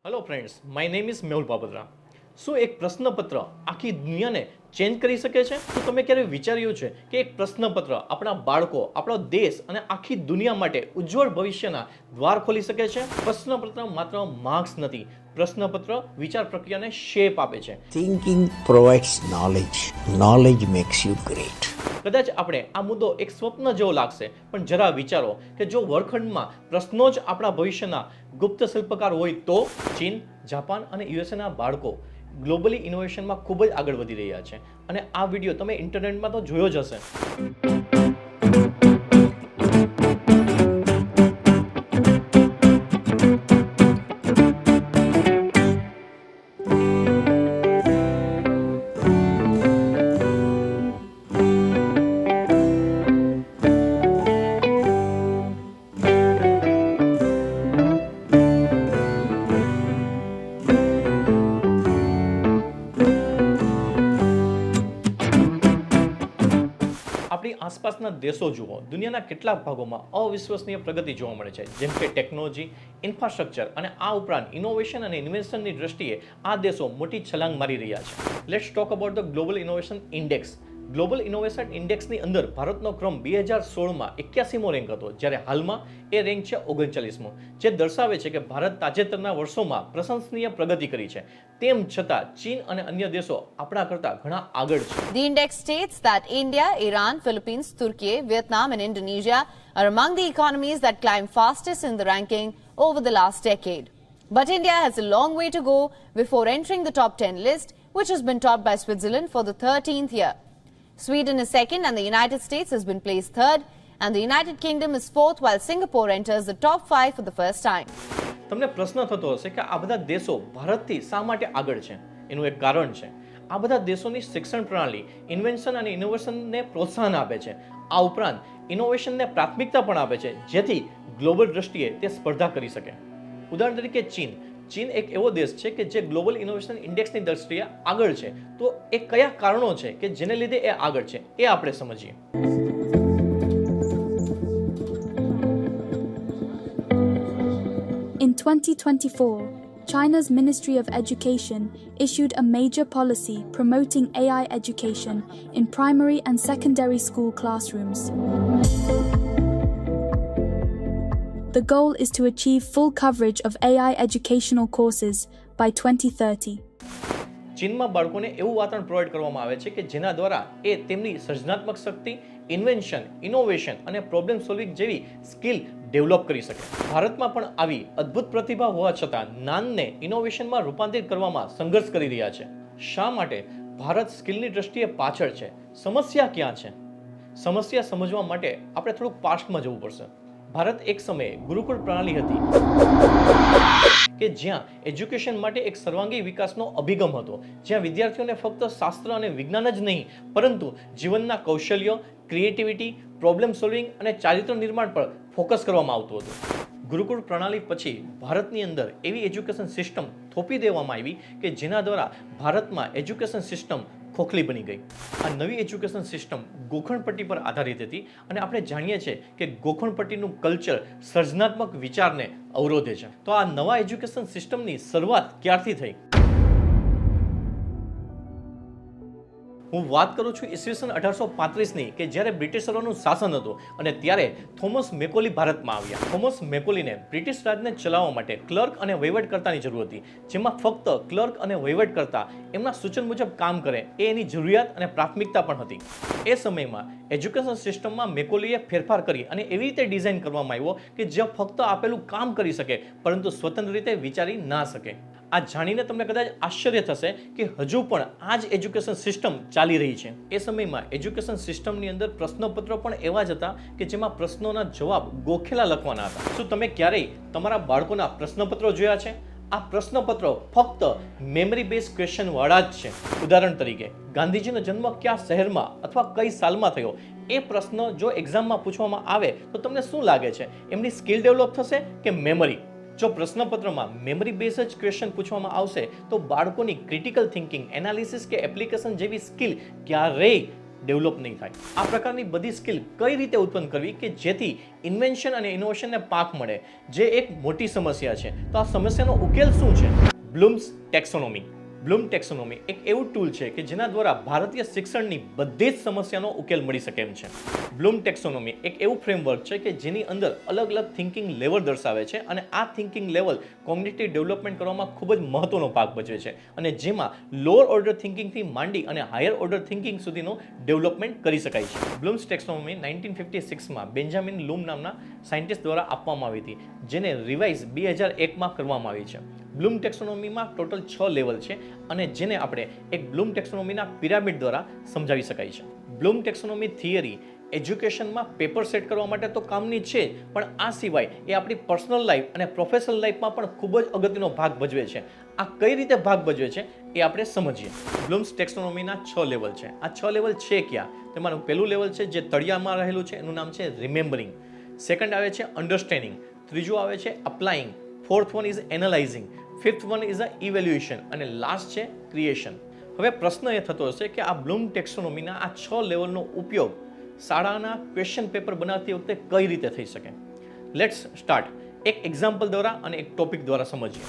Hello friends, my name is Mehul Papdara. શું એક પ્રશ્નપત્ર આખી દુનિયાને ચેન્જ કરી શકે છે? તો તમે ક્યારે વિચાર્યું છે કે એક પ્રશ્નપત્ર આપણા બાળકો, આપણો દેશ અને આખી દુનિયા માટે ઉજ્જવળ ભવિષ્યના દ્વાર ખોલી શકે છે? પ્રશ્નપત્ર માત્ર માર્ક્સ નથી, પ્રશ્નપત્ર વિચાર પ્રક્રિયાને શેપ આપે છે. Thinking provides knowledge. Knowledge makes you great. કદાચ આપણે આ મુદ્દો એક સ્વપ્ન જેવો લાગશે, પણ જરા વિચારો કે જો વર્ગખંડમાં પ્રશ્નો જ આપણા ભવિષ્યના ગુપ્ત શિલ્પકાર હોય તો ચીન, જાપાન અને યુએસએના બાળકો ગ્લોબલી ઇનોવેશનમાં ખૂબ જ આગળ વધી રહ્યા છે. અને આ વિડીયો તમે ઇન્ટરનેટમાં તો જોયો જ હશે. આપણી આસપાસના દેશો જુઓ, દુનિયાના કેટલાક ભાગોમાં અવિશ્વસનીય પ્રગતિ જોવા મળે છે, જેમ કે ટેકનોલોજી, ઇન્ફ્રાસ્ટ્રક્ચર અને આ ઉપરાંત ઇનોવેશન અને ઇન્વેન્શનની દ્રષ્ટિએ આ દેશો મોટી છલાંગ મારી રહ્યા છે. Let's talk about the global innovation index. Global innovation ઇન્ડેક્સની અંદર ભારતનો ક્રમ 2016માં 81મો રેન્ક હતો, જ્યારે હાલમાં એ રેન્ક છે 39મો, જે દર્શાવે છે કે ભારત તાજેતરના વર્ષોમાં પ્રશંસનીય પ્રગતિ કરી છે. તેમ છતાં ચીન અને અન્ય દેશો આપણા કરતાં ઘણા આગળ છે. The index states that India, Iran, Philippines, Turkey, Vietnam and Indonesia are among the economies that climb fastest in the ranking over the last decade. But India has a long way to go before entering the top 10 list, which has been topped by Switzerland for the 13th year. Sweden is second and the United States has been placed third, and the United Kingdom is fourth, while Singapore enters the top 5 for the first time. તમને પ્રશ્ન થતો હશે કે આ બધા દેશો ભારતથી શા માટે આગળ છે? એનું એક કારણ છે. આ બધા દેશોની શિક્ષણ પ્રણાલી ઇન્વેન્શન અને ઇનોવેશનને પ્રોત્સાહન આપે છે. આ ઉપરાંત ઇનોવેશનને પ્રાથમિકતા પણ આપે છે, જેથી ગ્લોબલ દ્રષ્ટિએ તે સ્પર્ધા કરી શકે. ઉદાહરણ તરીકે ચીન એક એવો દેશ છે કે જે ગ્લોબલ ઇનોવેશન ઇન્ડેક્સની દ્રષ્ટિએ આગળ છે. તો એ કયા કારણો છે કે જેને લીધે એ આગળ છે, એ આપણે સમજીએ. In 2024, China's Ministry of Education issued a major policy promoting AI education in primary and secondary school classrooms. The goal is to achieve full coverage of AI educational courses by 2030. ચીનમાં બાળકોને એવું વાતાવરણ પ્રોવાઈડ કરવામાં આવે છે કે જેના દ્વારા એ તેમની સર્જનાત્મક શક્તિ, ઇન્વેન્શન, ઇનોવેશન અને પ્રોબ્લેમ સોલ્વિંગ જેવી સ્કિલ ડેવલપ કરી શકે. ભારતમાં પણ આવી અદ્ભુત પ્રતિભા હોવા છતાં જ્ઞાનને ઇનોવેશનમાં રૂપાંતરિત કરવામાં સંઘર્ષ કરી રહ્યા છે. શા માટે ભારત સ્કિલની દ્રષ્ટિએ પાછળ છે? સમસ્યા ક્યાં છે? સમસ્યા સમજવા માટે આપણે થોડુંક પાસ્ટમાં જવું પડશે. ભારત એક સમયે ગુરુકુળ પ્રણાલી હતી કે જ્યાં એજ્યુકેશન માટે એક સર્વાંગી વિકાસનો અભિગમ હતો, જ્યાં વિદ્યાર્થીઓને ફક્ત શાસ્ત્ર અને વિજ્ઞાન જ નહીં, પરંતુ જીવનના કૌશલ્યો, ક્રિએટિવિટી, પ્રોબ્લેમ સોલ્વિંગ અને ચારિત્ર નિર્માણ પર ફોકસ કરવામાં આવતું હતું. ગુરુકુળ પ્રણાલી પછી ભારતની અંદર એવી એજ્યુકેશન સિસ્ટમ થોપી દેવામાં આવી કે જેના દ્વારા ભારતમાં એજ્યુકેશન સિસ્ટમ ખોખલી બની ગઈ. આ નવી એજ્યુકેશન સિસ્ટમ ગોખણપટ્ટી પર આધારિત હતી અને આપણે જાણીએ છીએ કે ગોખણપટ્ટીનું કલ્ચર સર્જનાત્મક વિચારને અવરોધે છે. તો આ નવા એજ્યુકેશન સિસ્ટમની શરૂઆત ક્યારથી થઈ? હું વાત કરું છું ઈસવીસન 1835ની, કે જ્યારે બ્રિટિશરોનું શાસન હતું અને ત્યારે થોમસ મેકોલી ભારતમાં આવ્યા. થોમસ મેકોલીને બ્રિટિશ રાજને ચલાવવા માટે ક્લર્ક અને વહીવટકર્તાની જરૂર હતી, જેમાં ફક્ત ક્લર્ક અને વહીવટકર્તા એમના સૂચન મુજબ કામ કરે એ એની જરૂરિયાત અને પ્રાથમિકતા પણ હતી. એ સમયમાં એજ્યુકેશન સિસ્ટમમાં મેકોલીએ ફેરફાર કરી અને એવી રીતે ડિઝાઇન કરવામાં આવ્યો કે જ્યાં ફક્ત આપેલું કામ કરી શકે, પરંતુ સ્વતંત્ર રીતે વિચારી ના શકે. આ જાણીને તમને કદાચ આશ્ચર્ય થશે કે હજુ પણ આ જ એજ્યુકેશન સિસ્ટમ ચાલી રહી છે. એ સમયમાં એજ્યુકેશન સિસ્ટમની અંદર પ્રશ્નપત્રો પણ એવા જ હતા કે જેમાં પ્રશ્નોના જવાબ ગોખેલા લખવાના હતા. શું તમે ક્યારેય તમારા બાળકોના પ્રશ્નપત્રો જોયા છે? આ પ્રશ્નપત્રો ફક્ત મેમરી બેઝ ક્વેશ્ચન વાળા જ છે. ઉદાહરણ તરીકે, ગાંધીજીનો જન્મ કયા શહેરમાં અથવા કઈ સાલમાં થયો? એ પ્રશ્ન જો એક્ઝામમાં પૂછવામાં આવે તો તમને શું લાગે છે? એમની સ્કિલ ડેવલપ થશે કે મેમરી? જો પ્રશ્નપત્રમાં મેમરી બેઝ જ ક્વેશ્ચન પૂછવામાં આવશે તો બાળકોની ક્રિટિકલ થિંકિંગ, એનાલિસિસ કે એપ્લિકેશન જેવી સ્કિલ ક્યારેય ડેવલપ નહીં થાય. આ પ્રકારની બધી સ્કિલ કઈ રીતે ઉત્પન્ન કરવી કે જેથી ઇન્વેન્શન અને ઇનોવેશનને પાક મળે, જે એક મોટી સમસ્યા છે. તો આ સમસ્યાનો ઉકેલ શું છે? Blooms taxonomy. બ્લૂમ ટેક્સોનોમી એક એવું ટૂલ છે કે જેના દ્વારા ભારતીય શિક્ષણની બધી જ સમસ્યાનો ઉકેલ મળી શકે એમ છે. બ્લૂમ ટેક્સોનોમી એક એવું ફ્રેમવર્ક છે કે જેની અંદર અલગ અલગ થિંકિંગ લેવલ દર્શાવે છે અને આ થિંકિંગ લેવલ કોગ્નિટિવ ડેવલપમેન્ટ કરવામાં ખૂબ જ મહત્વનો ભાગ ભજવે છે અને જેમાં લોઅર ઓર્ડર થિંકિંગથી માંડી અને હાયર ઓર્ડર થિંકિંગ સુધીનો ડેવલપમેન્ટ કરી શકાય છે. બ્લૂમ્સ ટેક્સોનોમી 1956માં બેન્જામિન લૂમ નામના સાયન્ટિસ્ટ દ્વારા આપવામાં આવી હતી, જેને રિવાઇઝ 2001માં કરવામાં આવી છે. બ્લૂમ ટેક્સોનોમીમાં ટોટલ 6 લેવલ છે અને જેને આપણે એક બ્લૂમ ટેક્સોનોમીના પિરામિડ દ્વારા સમજાવી શકાય છે. બ્લૂમ ટેક્સોનોમી થિયરી એજ્યુકેશનમાં પેપર સેટ કરવા માટે તો કામની છે, પણ આ સિવાય એ આપણી પર્સનલ લાઈફ અને પ્રોફેશનલ લાઈફમાં પણ ખૂબ જ અગત્યનો ભાગ ભજવે છે. આ કઈ રીતે ભાગ ભજવે છે એ આપણે સમજીએ. બ્લૂમ્સ ટેક્સોનોમીના 6 લેવલ છે. આ 6 લેવલ છે ક્યાં? તેમાંનું પહેલું લેવલ છે જે તળિયામાં રહેલું છે, એનું નામ છે રિમેમ્બરિંગ. સેકન્ડ આવે છે અન્ડરસ્ટેન્ડિંગ. ત્રીજું આવે છે applying. Fourth one is analysing. Fifth one is a evaluation અને લાસ્ટ છે ક્રિએશન. હવે પ્રશ્ન એ થતો હશે કે આ બ્લૂમ ટેક્સોનોમીના આ 6 લેવલનો ઉપયોગ શાળાના ક્વેશ્ચન પેપર બનાવતી વખતે કઈ રીતે થઈ શકે? Let's start. એક એક્ઝામ્પલ દ્વારા અને એક ટોપિક દ્વારા સમજીએ.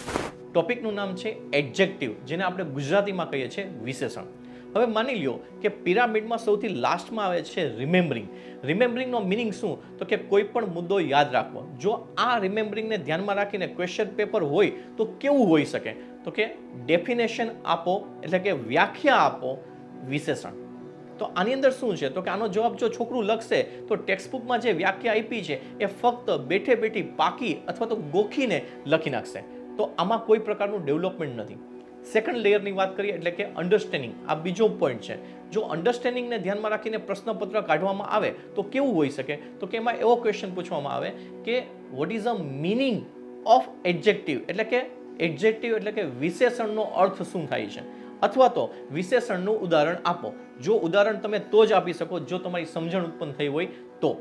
ટોપિકનું નામ છે એડજેક્ટિવ, જેને આપણે ગુજરાતીમાં કહીએ છીએ વિશેષણ. હવે માની લ્યો કે પિરામિડમાં સૌથી લાસ્ટમાં આવે છે રિમેમ્બરિંગ. રિમેમ્બરિંગનો મિનિંગ શું? તો કે કોઈ પણ મુદ્દો યાદ રાખવો. જો આ રિમેમ્બરિંગને ધ્યાનમાં રાખીને ક્વેશ્ચન પેપર હોય તો કેવું હોઈ શકે? તો કે ડેફિનેશન આપો, એટલે કે વ્યાખ્યા આપો વિશેષણ. તો આની અંદર શું છે? તો કે આનો જવાબ જો છોકરું લખશે તો ટેક્સ્ટબુકમાં જે વ્યાખ્યા આપી છે એ ફક્ત બેઠે બેઠી પાકી અથવા તો ગોખીને લખી નાખશે. તો આમાં કોઈ પ્રકારનું ડેવલપમેન્ટ નથી. સેકન્ડ લેયરની વાત કરીએ એટલે કે અન્ડરસ્ટેન્ડિંગ. આ બીજો પોઈન્ટ છે. જો અન્ડરસ્ટેન્ડિંગને ધ્યાનમાં રાખીને પ્રશ્નપત્ર કાઢવામાં આવે તો કેવું હોઈ શકે? તો કે એમાં એવો ક્વેશ્ચન પૂછવામાં આવે કે what is a meaning of adjective, એટલે કે એડજેક્ટિવ એટલે કે વિશેષણનો અર્થ શું થાય છે, અથવા તો વિશેષણનું ઉદાહરણ આપો. જો ઉદાહરણ તમે તો જ આપી શકો જો તમારી સમજણ ઉત્પન્ન થઈ હોય તો.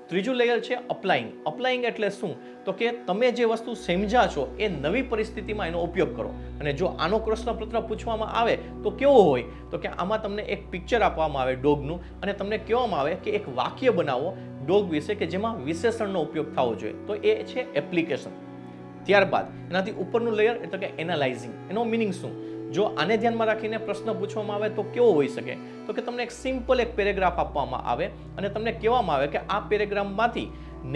ત્રીજું લેયર છે અપ્લાઇંગ. અપ્લાઇંગ એટલે શું? તો કે તમે જે વસ્તુ સમજ્યા છો એ નવી પરિસ્થિતિમાં એનો ઉપયોગ કરો. અને જો આનો પ્રશ્નપત્ર પૂછવામાં આવે તો કેવો હોય? તો કે આમાં તમને એક પિક્ચર આપવામાં આવે ડોગનું અને તમને કહેવામાં આવે કે એક વાક્ય બનાવો ડોગ વિશે કે જેમાં વિશેષણનો ઉપયોગ થવો જોઈએ. તો એ છે એપ્લિકેશન. ત્યારબાદ એનાથી ઉપરનું લેયર એટલે કે એનાલાઇઝિંગ. એનો મિનિંગ શું? જો આને ધ્યાનમાં રાખીને પ્રશ્ન પૂછવામાં આવે તો કેવો હોઈ શકે? તો કે તમને એક સિમ્પલ એક પેરેગ્રાફ આપવામાં આવે અને તમને કહેવામાં આવે કે આ પેરેગ્રાફમાંથી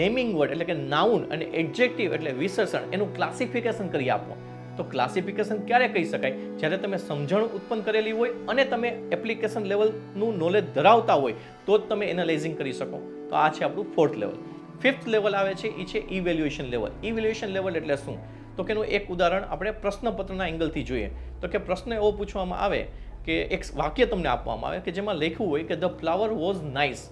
નેમિંગ વર્ડ એટલે કે નાઉન અને એડજેક્ટિવ એટલે વિશેષણ એનું ક્લાસિફિકેશન કરી આપો. તો ક્લાસિફિકેશન ક્યારે કહી શકાય? જ્યારે તમે સમજણ ઉત્પન્ન કરેલી હોય અને તમે એપ્લિકેશન લેવલનું નોલેજ ધરાવતા હોય તો જ તમે એનાલાઇઝિંગ કરી શકો. તો આ છે આપણું ફોર્થ લેવલ. ફિફ્થ લેવલ આવે છે એ છે ઇવેલ્યુએશન લેવલ. ઇવેલ્યુએશન લેવલ એટલે શું? તો કે એનું એક ઉદાહરણ આપણે પ્રશ્નપત્રના એંગલથી જોઈએ. તો કે પ્રશ્ન એવો પૂછવામાં આવે કે એક વાક્ય તમને આપવામાં આવે કે જેમાં લખ્યું હોય કે ધ ફ્લાવર વોઝ નાઇસ.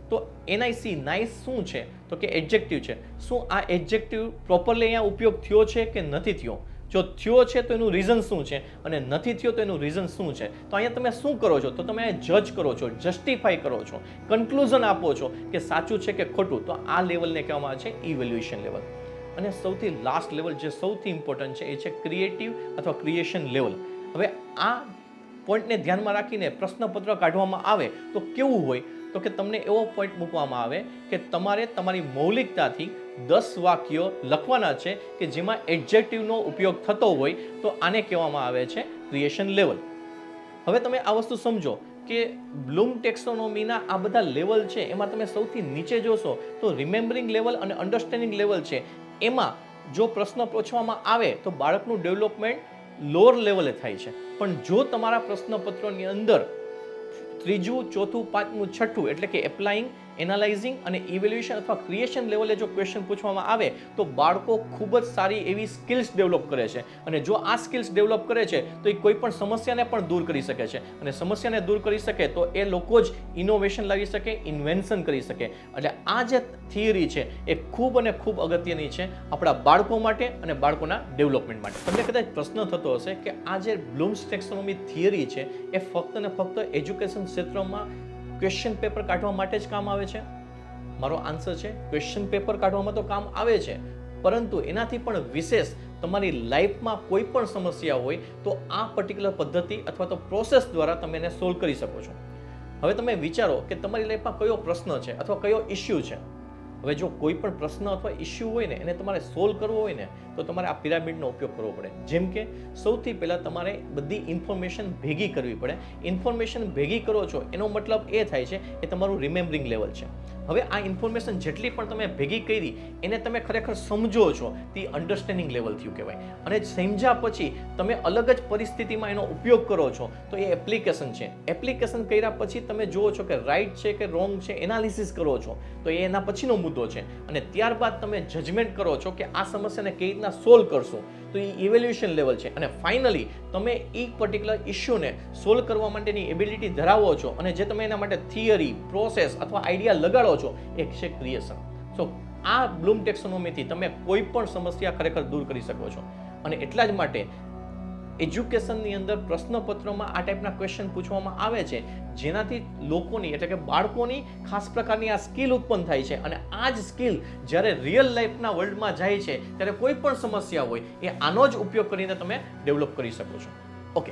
તો NIC નાઇસ શું છે? તો કે એડજેક્ટિવ છે. શું આ એડજેક્ટિવ પ્રોપરલી અહીંયા ઉપયોગ થયો છે કે નથી થયો? જો થયો છે તો એનું રીઝન શું છે અને નથી થયો તો એનું રીઝન શું છે? તો અહીંયા તમે શું કરો છો? તો તમે જજ કરો છો, જસ્ટિફાઈ કરો છો, કન્ક્લુઝન આપો છો કે સાચું છે કે ખોટું. તો આ લેવલને કહેવામાં આવે છે ઇવેલ્યુએશન લેવલ. અને સૌથી લાસ્ટ લેવલ જે સૌથી ઇમ્પોર્ટન્ટ છે એ છે ક્રિએટિવ અથવા ક્રિએશન લેવલ. હવે આ પોઈન્ટને ધ્યાનમાં રાખીને પ્રશ્નપત્ર કાઢવામાં આવે તો કેવું હોય? તો કે તમને એવો પોઈન્ટ મૂકવામાં આવે કે તમારે તમારી મૌલિકતાથી 10 વાક્યો લખવાના છે કે જેમાં એડજેક્ટિવનો ઉપયોગ થતો હોય. તો આને કહેવામાં આવે છે ક્રિએશન લેવલ. હવે તમે આ વસ્તુ સમજો કે બ્લૂમ ટેક્સોનોમીના આ બધા લેવલ છે એમાં તમે સૌથી નીચે જોશો તો રિમેમ્બરિંગ લેવલ અને અન્ડરસ્ટેન્ડિંગ લેવલ છે. એમાં જો પ્રશ્ન પૂછવામાં આવે તો બાળકનું ડેવલપમેન્ટ લોઅર લેવલે થાય છે. પણ જો તમારા પ્રશ્નપત્રોની અંદર ત્રીજું, ચોથું, પાંચમું, છઠ્ઠું એટલે કે એપ્લાઇંગ, એનાલાઇઝિંગ અને ઇવેલ્યુએશન અથવા ક્રિએશન લેવલે જો ક્વેશ્ચન પૂછવામાં આવે તો બાળકો ખૂબ જ સારી એવી સ્કિલ્સ ડેવલપ કરે છે. અને જો આ સ્કિલ્સ ડેવલપ કરે છે તો એ કોઈ પણ સમસ્યાને પણ દૂર કરી શકે છે. અને સમસ્યાને દૂર કરી શકે તો એ લોકો જ ઇનોવેશન લાવી શકે, ઇન્વેન્શન કરી શકે. એટલે આ જે થિયરી છે એ ખૂબ અને ખૂબ અગત્યની છે આપણા બાળકો માટે અને બાળકોના ડેવલપમેન્ટ માટે. તમને કદાચ પ્રશ્ન થતો હશે કે આ જે બ્લૂમ્સ ટેક્સોનોમી થિયરી છે એ ફક્ત ને ફક્ત એજ્યુકેશન ક્ષેત્રમાં ક્વેશ્ચન પેપર કાઢવા માટે જ કામ આવે છે? મારો આન્સર છે ક્વેશ્ચન પેપર કાઢવામાં તો કામ આવે છે, પરંતુ એનાથી પણ વિશેષ તમારી લાઈફમાં કોઈ પણ સમસ્યા હોય તો આ પર્ટિક્યુલર પદ્ધતિ અથવા તો પ્રોસેસ દ્વારા તમે એને સોલ્વ કરી શકો છો. હવે તમે વિચારો કે તમારી લાઈફમાં કયો પ્રશ્ન છે અથવા કયો ઇસ્યુ છે. હવે જો કોઈ પણ પ્રશ્ન અથવા ઇસ્યુ હોય ને એને તમારે સોલ્વ કરવો હોય ને તો તમારે આ પિરામિડનો ઉપયોગ કરવો પડે. જેમ કે સૌથી પહેલાં તમારે બધી ઇન્ફોર્મેશન ભેગી કરવી પડે. ઇન્ફોર્મેશન ભેગી કરો છો એનો મતલબ એ થાય છે કે તમારું રિમેમ્બરિંગ લેવલ છે. હવે આ ઇન્ફોર્મેશન જેટલી પણ તમે ભેગી કરી એને તમે ખરેખર સમજો છો તે અન્ડરસ્ટેન્ડિંગ લેવલ થયું કહેવાય. અને સમજ્યા પછી તમે અલગ જ પરિસ્થિતિમાં એનો ઉપયોગ કરો છો તો એ એપ્લિકેશન છે. એપ્લિકેશન કર્યા પછી તમે જુઓ છો કે રાઈટ છે કે રોંગ છે, એનાલિસિસ કરો છો તો એ એના પછીનો મુદ્દો છે. અને ત્યારબાદ તમે જજમેન્ટ કરો છો કે આ સમસ્યાને કઈ રીતના સોલ્વ કરશો તો એ ઇવેલ્યુએશન લેવલ છે. અને ફાઇનલી તમે એ પર્ટિક્યુલર ઇસ્યુને સોલ્વ કરવા માટેની એબિલિટી ધરાવો છો અને જે તમે એના માટે થિયરી, પ્રોસેસ અથવા આઈડિયા લગાડો છો એ છે ક્રિએશન. સો આ બ્લૂમ ટેક્સોનોમીથી તમે કોઈ પણ સમસ્યા ખરેખર દૂર કરી શકો છો. અને એટલા જ માટે એજ્યુકેશનની અંદર પ્રશ્નપત્રમાં આ ટાઈપના ક્વેશ્ચન પૂછવામાં આવે છે જેનાથી લોકોની એટલે કે બાળકોની ખાસ પ્રકારની આ સ્કિલ ઉત્પન્ન થાય છે. અને આ જ સ્કિલ જ્યારે રિયલ લાઈફના વર્લ્ડમાં જાય છે ત્યારે કોઈ પણ સમસ્યા હોય એ આનો જ ઉપયોગ કરીને તમે ડેવલપ કરી શકો છો. ઓકે,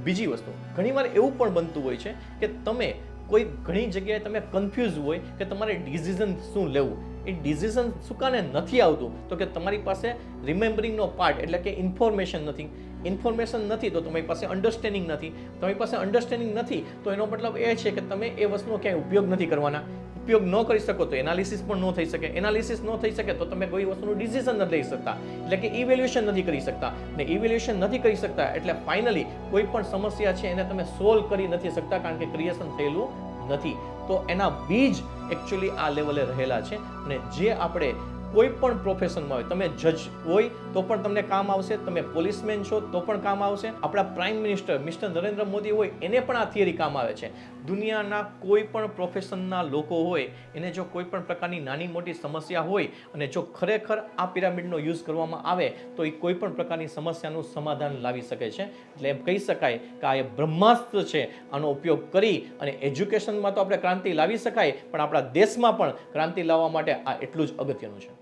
બીજી વસ્તુ, ઘણીવાર એવું પણ બનતું હોય છે કે તમે કોઈ ઘણી જગ્યાએ તમે કન્ફ્યુઝ હોય કે તમારે ડિસિઝન શું લેવું. એ ડિસિઝન શું કાને નથી આવતું તો કે તમારી પાસે રિમેમ્બરિંગનો પાર્ટ એટલે કે ઇન્ફોર્મેશન નથી. ઇન્ફોર્મેશન નથી તો તમારી પાસે અન્ડરસ્ટેન્ડિંગ નથી. તમારી પાસે અન્ડરસ્ટેન્ડિંગ નથી તો એનો મતલબ એ છે કે તમે એ વસ્તુનો ક્યાંય ઉપયોગ નથી કરવાના. ઉપયોગ ન કરી શકો તો એનાલિસિસ પણ ન થઈ શકે. એનાલિસિસ ન થઈ શકે તો તમે કોઈ વસ્તુનું ડિસિઝન નથી લઈ શકતા એટલે કે ઇવેલ્યુએશન નથી કરી શકતા. ને ઇવેલ્યુએશન નથી કરી શકતા એટલે ફાઇનલી કોઈ પણ સમસ્યા છે એને તમે સોલ્વ કરી નથી શકતા કારણ કે ક્રિએશન થયેલું નથી. તો એના બીજ એકચ્યુઅલી આ લેવલે રહેલા છે. અને જે આપણે કોઈ પણ પ્રોફેશનમાં હોય, તમે જજ હોય તો પણ તમને કામ આવશે, તમે પોલીસમેન છો તો પણ કામ આવશે, આપણા prime minister mister Narendra Modi હોય એને પણ આ થિયરી કામ આવે છે. દુનિયાના કોઈ પણ પ્રોફેશનના લોકો હોય એને જો કોઈ પણ પ્રકારની નાની મોટી સમસ્યા હોય અને જો ખરેખર આ પિરામિડનો યુઝ કરવામાં આવે તો એ કોઈ પણ પ્રકારની સમસ્યાનું સમાધાન લાવી શકે છે. એટલે એમ કહી શકાય કે આ એ બ્રહ્માસ્ત્ર છે. આનો ઉપયોગ કરી અને એજ્યુકેશનમાં તો આપણે ક્રાંતિ લાવી શકાય પણ આપણા દેશમાં પણ ક્રાંતિ લાવવા માટે આ એટલું જ અગત્યનું છે.